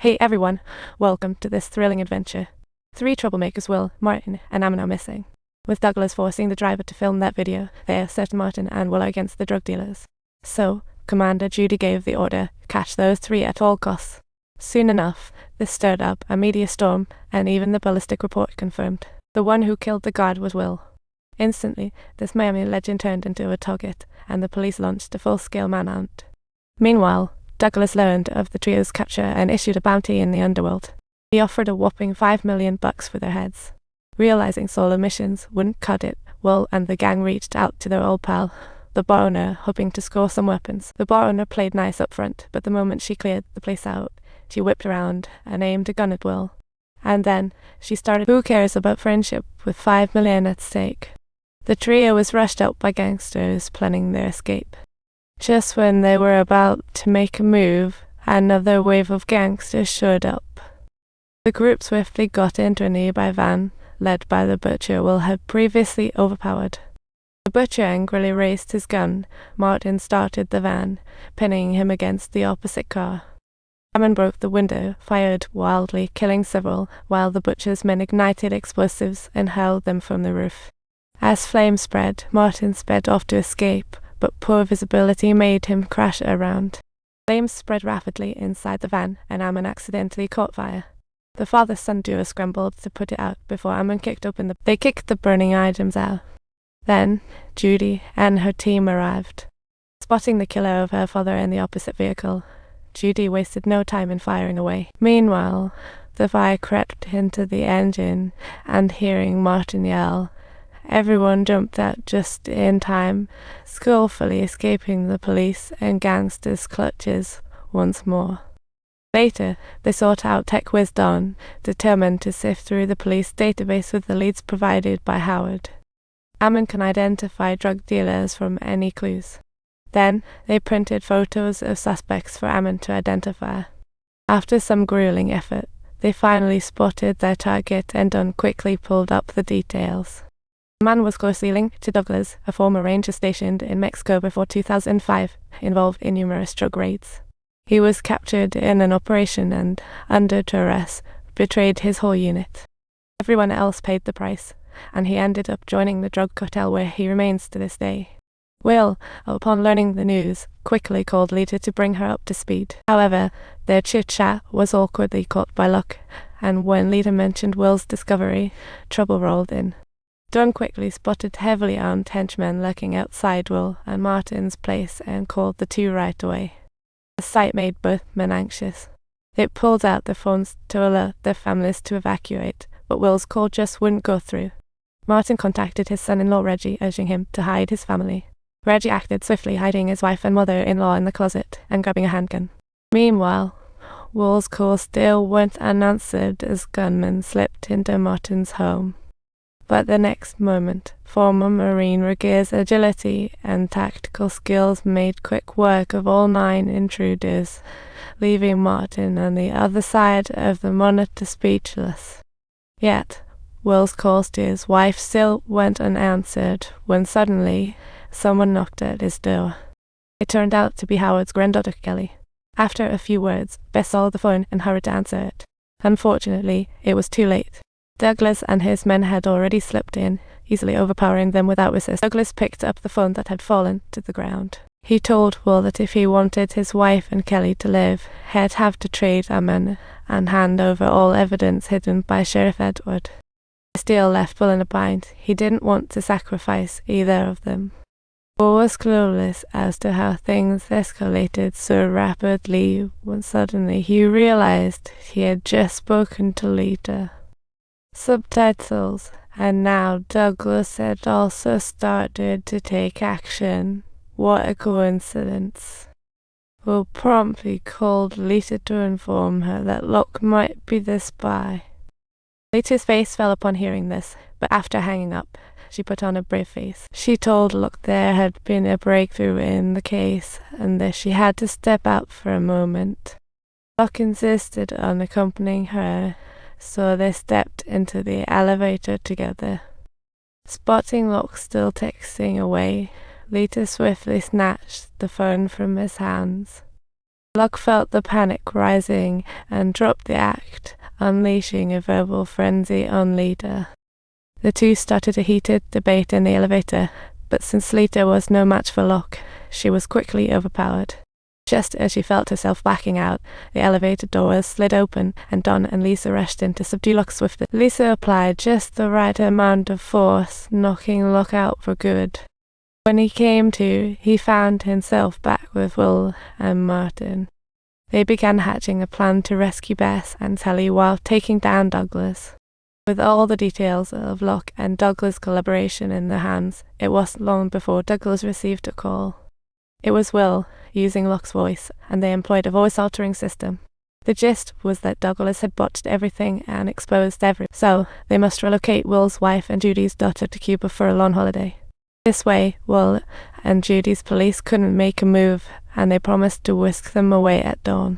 Hey everyone, welcome to this thrilling adventure. Three troublemakers, Will, Martin, and Am, are missing. With Douglas forcing the driver to film that video, they assert Martin and Will are against the drug dealers. So, Commander Judy gave the order, catch those three at all costs. Soon enough, this stirred up a media storm, and even the ballistic report confirmed. The one who killed the guard was Will. Instantly, this Miami legend turned into a target, and the police launched a full-scale manhunt. Meanwhile, Douglas learned of the trio's capture and issued a bounty in the underworld. He offered a whopping $5 million for their heads. Realizing solo missions wouldn't cut it, Will and the gang reached out to their old pal, the bar owner, hoping to score some weapons. The bar owner played nice up front, but the moment she cleared the place out, she whipped around and aimed a gun at Will. And then, she started, who cares about friendship with $5 million at stake? The trio was rushed out by gangsters planning their escape. Just when they were about to make a move, another wave of gangsters showed up. The group swiftly got into a nearby van, led by the butcher Will had previously overpowered. The butcher angrily raised his gun. Martin started the van, pinning him against the opposite car. Am broke the window, fired wildly, killing several, while the butcher's men ignited explosives and hurled them from the roof. As flames spread, Martin sped off to escape, but poor visibility made him crash around. Flames spread rapidly inside the van, and Ammon accidentally caught fire. The father-son duo scrambled to put it out before Ammon kicked the burning items out. Then, Judy and her team arrived. Spotting the killer of her father in the opposite vehicle, Judy wasted no time in firing away. Meanwhile, the fire crept into the engine, and hearing Martin yell, everyone jumped out just in time, skillfully escaping the police and gangsters' clutches once more. Later, they sought out Tech Whiz Don, determined to sift through the police database with the leads provided by Howard. Ammon can identify drug dealers from any clues. Then, they printed photos of suspects for Ammon to identify. After some grueling effort, they finally spotted their target, and Don quickly pulled up the details. The man was closely linked to Douglas, a former ranger stationed in Mexico before 2005, involved in numerous drug raids. He was captured in an operation and, under duress, betrayed his whole unit. Everyone else paid the price, and he ended up joining the drug cartel where he remains to this day. Will, upon learning the news, quickly called Lita to bring her up to speed. However, their chit-chat was awkwardly caught by Luck, and when Lita mentioned Will's discovery, trouble rolled in. Don quickly spotted heavily armed henchmen lurking outside Will and Martin's place and called the two right away. The sight made both men anxious. They pulled out their phones to alert their families to evacuate, but Will's call just wouldn't go through. Martin contacted his son-in-law Reggie, urging him to hide his family. Reggie acted swiftly, hiding his wife and mother-in-law in the closet and grabbing a handgun. Meanwhile, Will's call still went unanswered as gunmen slipped into Martin's home. But the next moment, former Marine Regeer's agility and tactical skills made quick work of all 9 intruders, leaving Martin on the other side of the monitor speechless. Yet, Will's calls to his wife still went unanswered when suddenly someone knocked at his door. It turned out to be Howard's granddaughter Kelly. After a few words, Bess saw the phone and hurried to answer it. Unfortunately, it was too late. Douglas and his men had already slipped in, easily overpowering them without resistance. Douglas picked up the phone that had fallen to the ground. He told Will that if he wanted his wife and Kelly to live, he'd have to trade Ammon and hand over all evidence hidden by Sheriff Edward. This deal left Will in a bind. He didn't want to sacrifice either of them. Will was clueless as to how things escalated so rapidly when suddenly he realized he had just spoken to Lita. Subtitles, and now Douglas had also started to take action. What a coincidence. Will promptly called Lita to inform her that Locke might be the spy. Lita's face fell upon hearing this, but after hanging up, she put on a brave face. She told Locke there had been a breakthrough in the case, and that she had to step out for a moment. Locke insisted on accompanying her, so they stepped into the elevator together. Spotting Locke still texting away, Lita swiftly snatched the phone from his hands. Locke felt the panic rising and dropped the act, unleashing a verbal frenzy on Lita. The two started a heated debate in the elevator, but since Lita was no match for Locke, she was quickly overpowered. Just as she felt herself backing out, the elevator doors slid open and Don and Lisa rushed in to subdue Locke swiftly. Lisa applied just the right amount of force, knocking Locke out for good. When he came to, he found himself back with Will and Martin. They began hatching a plan to rescue Bess and Sally while taking down Douglas. With all the details of Locke and Douglas' collaboration in their hands, it wasn't long before Douglas received a call. It was Will, using Locke's voice, and they employed a voice-altering system. The gist was that Douglas had botched everything and exposed everything, so they must relocate Will's wife and Judy's daughter to Cuba for a long holiday. This way, Will and Judy's police couldn't make a move, and they promised to whisk them away at dawn.